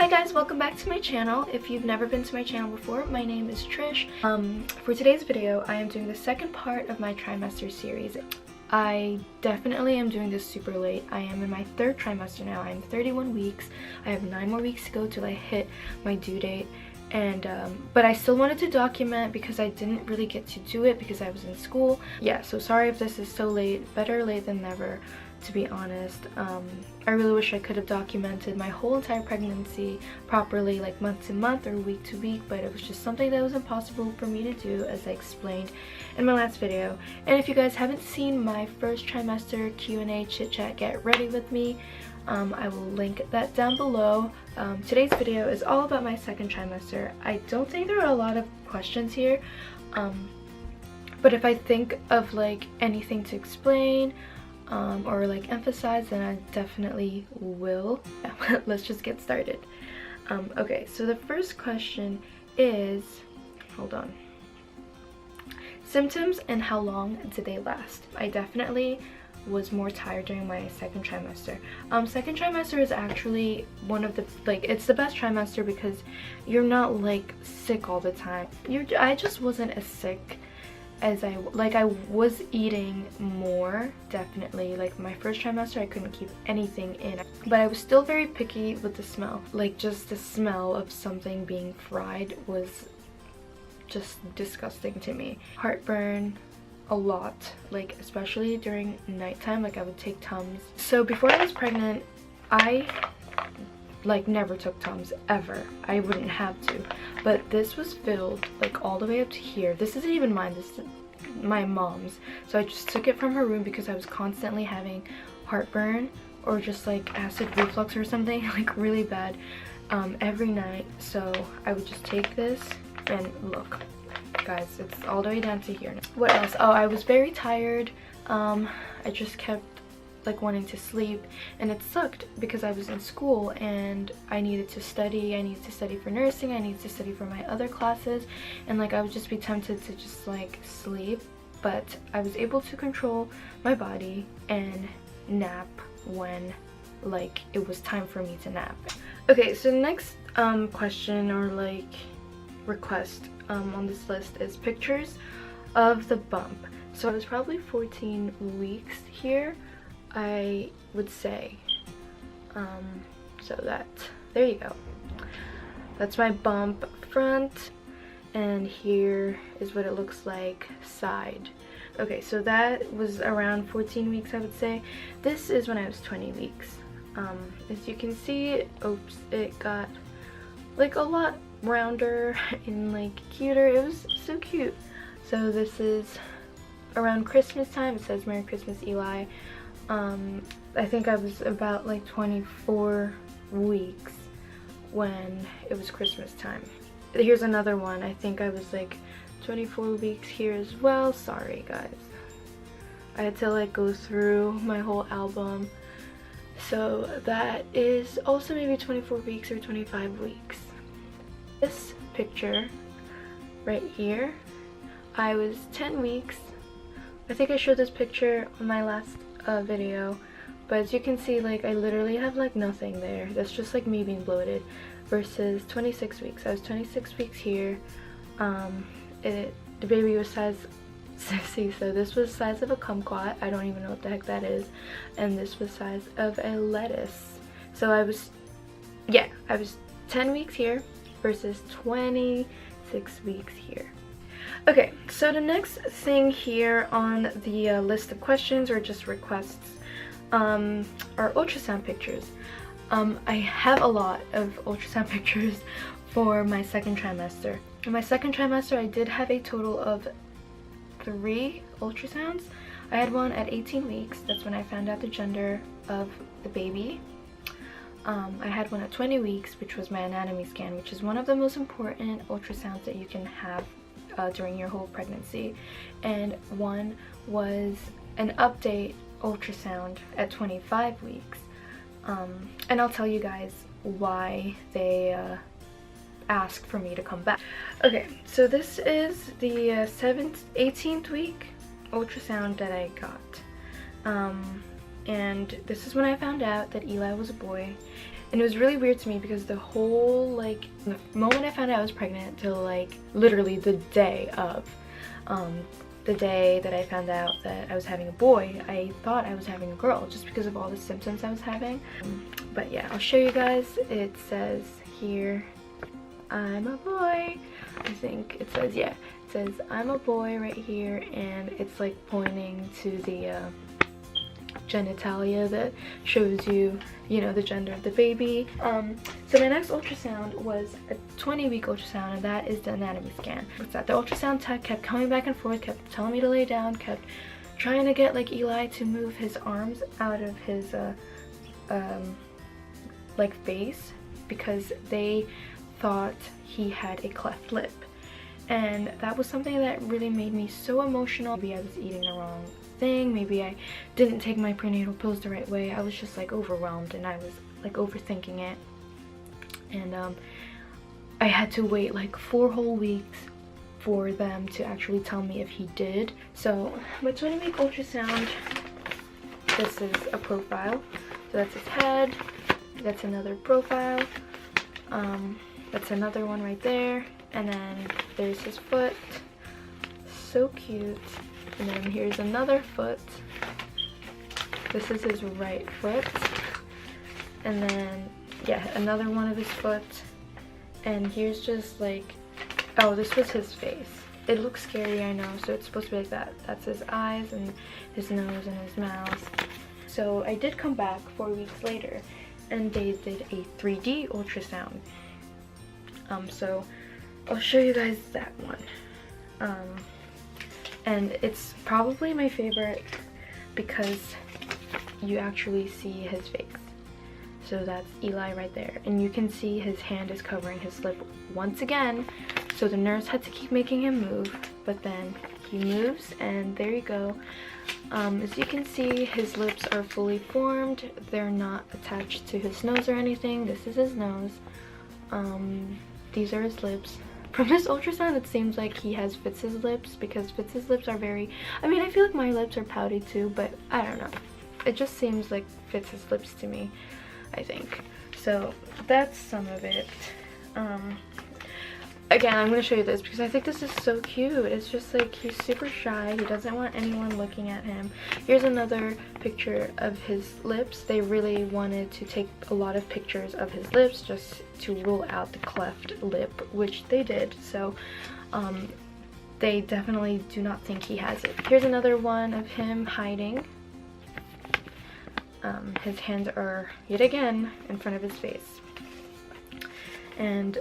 Hi guys, welcome back to my channel. If you've never been to my channel before, my name is Trish. For today's video, I am doing the second part of my trimester series. I definitely am doing this super late. I am in my third trimester now. I am 31 weeks. I have 9 more weeks to go till I hit my due date. And but I still wanted to document because I didn't really get to do it because I was in school. Yeah, so sorry if this is so late. Better late than never, to be honest. I really wish I could have documented my whole entire pregnancy properly, like month to month or week to week, but it was just something that was impossible for me to do, as I explained in my last video. And if you guys haven't seen my first trimester Q&A chit chat, get ready with me. I will link that down below. Today's video is all about my second trimester. I don't think there are a lot of questions here, but if I think of like anything to explain or like emphasize, then I definitely will. Let's just get started. Okay, so the first question is, hold on, symptoms and how long did they last? I definitely was more tired during my second trimester. Second trimester is actually one of the, like, it's the best trimester because you're not like sick all the time. I just wasn't as sick as I was eating more, definitely. Like my first trimester I couldn't keep anything in, but I was still very picky with the smell. Like just the smell of something being fried was just disgusting to me. Heartburn a lot, like especially during nighttime. Like I would take Tums. So before I was pregnant, I like never took Tums ever. I wouldn't have to, but this was filled like all the way up to here. This isn't even mine, this is my mom's. So I just took it from her room because I was constantly having heartburn or just like acid reflux or something like really bad every night. So I would just take this, and look guys, it's all the way down to here. What else? Oh, I was very tired. I just kept like wanting to sleep, and it sucked because I was in school and I needed to study. I needed to study for nursing, I needed to study for my other classes, and like I would just be tempted to just like sleep, but I was able to control my body and nap when like it was time for me to nap. Okay, so the next question or like request on this list is pictures of the bump. So I was probably 14 weeks here, I would say. So that, there you go. That's my bump front, and here is what it looks like side. Okay, so that was around 14 weeks, I would say. This is when I was 20 weeks. As you can see, oops, it got like a lot rounder and like cuter. It was so cute. So this is around Christmas time. It says Merry Christmas, Eli. I think I was about like 24 weeks when it was Christmas time. Here's another one. I think I was like 24 weeks here as well. Sorry guys, I had to like go through my whole album. So that is also maybe 24 weeks or 25 weeks. This picture right here, I was 10 weeks. I think I showed this picture on my last video, but as you can see, like I literally have like nothing there. That's just like me being bloated. Versus 26 weeks. I was 26 weeks here. The baby was size 60, so this was size of a kumquat. I don't even know what the heck that is. And this was size of a lettuce. So I was 10 weeks here versus 26 weeks here. Okay, so the next thing here on the list of questions or just requests are ultrasound pictures. I have a lot of ultrasound pictures for my second trimester. In my second trimester, I did have a total of 3 ultrasounds. I had one at 18 weeks. That's when I found out the gender of the baby. I had one at 20 weeks, which was my anatomy scan, which is one of the most important ultrasounds that you can have during your whole pregnancy. And one was an update ultrasound at 25 weeks. And I'll tell you guys why they asked for me to come back. Okay, so this is the 18th week ultrasound that I got. And this is when I found out that Eli was a boy. And it was really weird to me because the whole, like, the moment I found out I was pregnant till like literally the day of, the day that I found out that I was having a boy, I thought I was having a girl just because of all the symptoms I was having. But yeah, I'll show you guys. It says here, I'm a boy. I think it says, yeah, it says I'm a boy right here, and it's like pointing to the genitalia that shows you, you know, the gender of the baby. So my next ultrasound was a 20-week ultrasound, and that is the anatomy scan. What's that? The ultrasound tech kept coming back and forth, kept telling me to lay down, kept trying to get like Eli to move his arms out of his like face, because they thought he had a cleft lip. And that was something that really made me so emotional. Maybe I was eating the wrong thing, maybe I didn't take my prenatal pills the right way. I was just like overwhelmed, and I was like overthinking it. And I had to wait like 4 whole weeks for them to actually tell me if he did. So my 20-week ultrasound, this is a profile. So that's his head, that's another profile, that's another one right there, and then there's his foot, so cute. And then here's another foot, this is his right foot, and then yeah, another one of his foot, and here's just like, oh, this was his face. It looks scary, I know, so it's supposed to be like that. That's his eyes and his nose and his mouth. So I did come back 4 weeks later, and they did a 3D ultrasound. So I'll show you guys that one. And it's probably my favorite because you actually see his face. So that's Eli right there, and you can see his hand is covering his lip once again. So the nurse had to keep making him move, but then he moves, and there you go. As you can see, his lips are fully formed. They're not attached to his nose or anything. This is his nose. These are his lips. From this ultrasound, it seems like he has Fitz's lips, because Fitz's lips are very, I mean, I feel like my lips are pouty too, but I don't know. It just seems like Fitz's lips to me, I think. So that's some of it. Again, I'm going to show you this because I think this is so cute. It's just like, he's super shy. He doesn't want anyone looking at him. Here's another picture of his lips. They really wanted to take a lot of pictures of his lips just to rule out the cleft lip, which they did. So they definitely do not think he has it. Here's another one of him hiding. His hands are yet again in front of his face. And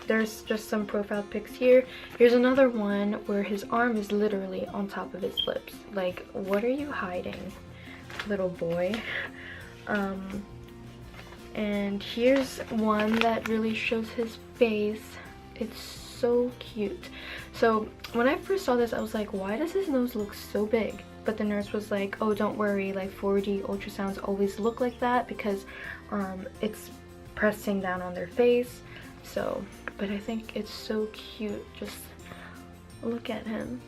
there's just some profile pics here. Here's another one where his arm is literally on top of his lips. Like, what are you hiding, little boy? And here's one that really shows his face. It's so cute. So when I first saw this, I was like, why does his nose look so big? But the nurse was like, oh, don't worry, like 4D ultrasounds always look like that because it's pressing down on their face. So, but I think it's so cute. Just look at him.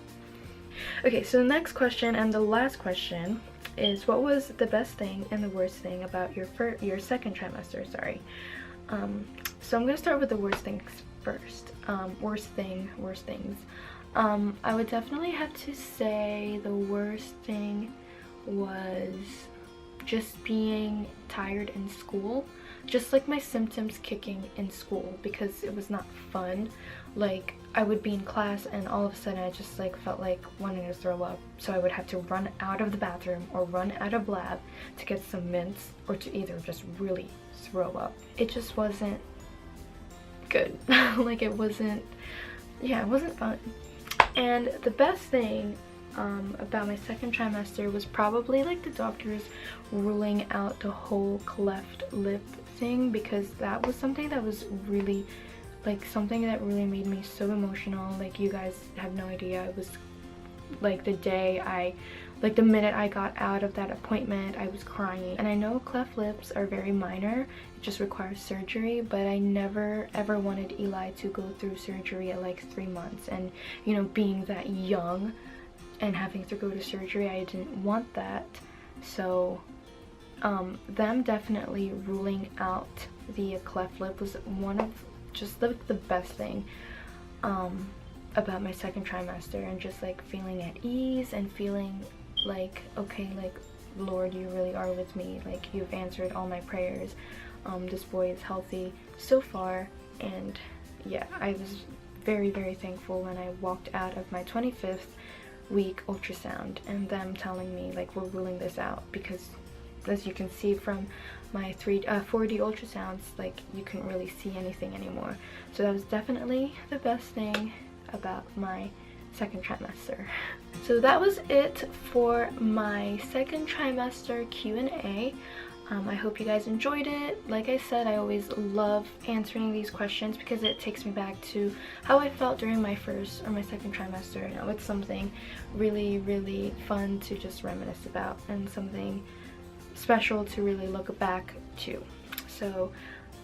Okay, so the next question and the last question is, what was the best thing and the worst thing about your second trimester? Sorry. So I'm gonna start with the worst things first. Worst things. I would definitely have to say the worst thing was just being tired in school. Just like my symptoms kicking in school, because it was not fun. Like, I would be in class and all of a sudden I just like felt like wanting to throw up, so I would have to run out of the bathroom or run out of lab to get some mints, or to either just really throw up. It just wasn't good. Like, it wasn't, yeah, it wasn't fun. And the best thing about my second trimester was probably like the doctors ruling out the whole cleft lip thing, because that was something that was really, like, something that really made me so emotional. Like, you guys have no idea. It was like the minute I got out of that appointment, I was crying. And I know cleft lips are very minor, it just requires surgery, but I never ever wanted Eli to go through surgery at like 3 months. And, you know, being that young and having to go to surgery, I didn't want that. So them definitely ruling out the cleft lip was one of just the best thing about my second trimester, and just like feeling at ease and feeling like, okay, like, Lord, you really are with me, like you've answered all my prayers. This boy is healthy so far. And yeah, I was very, very thankful when I walked out of my 25th week ultrasound and them telling me like, we're ruling this out, because as you can see from my 4D ultrasounds, like you couldn't really see anything anymore. So that was definitely the best thing about my second trimester. So that was it for my second trimester Q&A. I hope you guys enjoyed it. Like I said, I always love answering these questions because it takes me back to how I felt during my first or my second trimester. You know, it's something really, really fun to just reminisce about, and something special to really look back to. So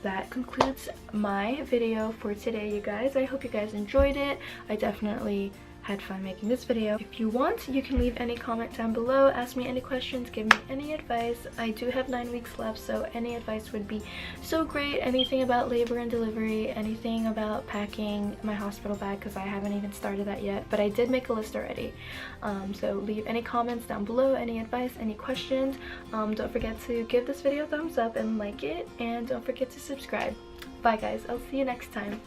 that concludes my video for today, you guys. I hope you guys enjoyed it. I definitely had fun making this video. If you want, you can leave any comment down below, ask me any questions, give me any advice. I do have 9 weeks left, so any advice would be so great. Anything about labor and delivery, anything about packing my hospital bag, because I haven't even started that yet, but I did make a list already. So leave any comments down below, any advice, any questions. Don't forget to give this video a thumbs up and like it, and don't forget to subscribe. Bye guys, I'll see you next time.